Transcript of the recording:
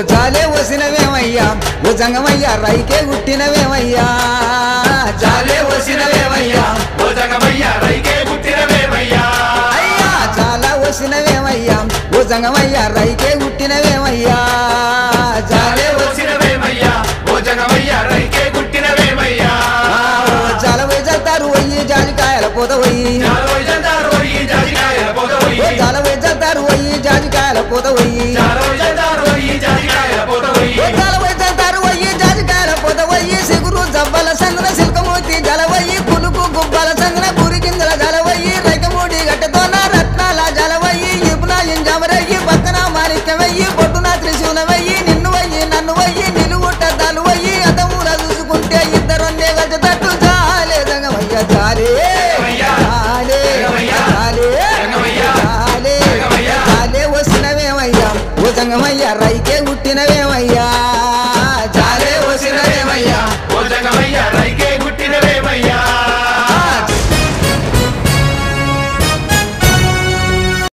జాలే వసినవేమయ్యా ఓ జంగమయ్యా రైకే గుట్టినవేమయ్యా జాలే వసినవేమయ్యా ఓ జంగమయ్యా రైకే గుట్టినవేమయ్యా అయ్యా చాలా వసినవేమయ్యా ఓ జంగమయ్యా రైకే గుట్టినవేమయ్యా జాలే వసినవేమయ్యా ఓ జంగమయ్యా రైకే గుట్టినవేమయ్యా జాలవై జల్తారు వయ్యి జాజికాయల పోతవయ్యి జాలవై జల్తారు వయ్యి జాజికాయల పోతవయ్యి జాలవై జల్తారు వయ్యి జాజికాయల పోతవయ్యి జాలవై జల్తారు వయ్యి జాజికాయల పోతవయ్యి జాలవై జల్తారు వయ్యి జాజికాయల పోతవయ్యి సిగురు జబ్బల సంగన సిల్కమూర్తి జలవయ్యి పులుకు గుబ్బల సంగన పూరి గింజల జలవయ్యి రైకమూడి గట్టతోన రత్నాల జలవయ్యి ఇపునా ఇంజమరయ్యి పక్కన మాణిక్యమయ్యి పొట్టున త్రిశూలమయ్యి నిన్ను వయ్యి నన్ను వయ్యి నిలువుట దలువయ్యి అతముల చూసుకుంటే ఇద్దరొన్నే గజతట్టు జాలే జంగమయ్య జాలే జాలే జాలే జాలే జాలే వసినవేమయ్యా ఓ జంగమయ్య రైకే గుట్టినవేమయ్యా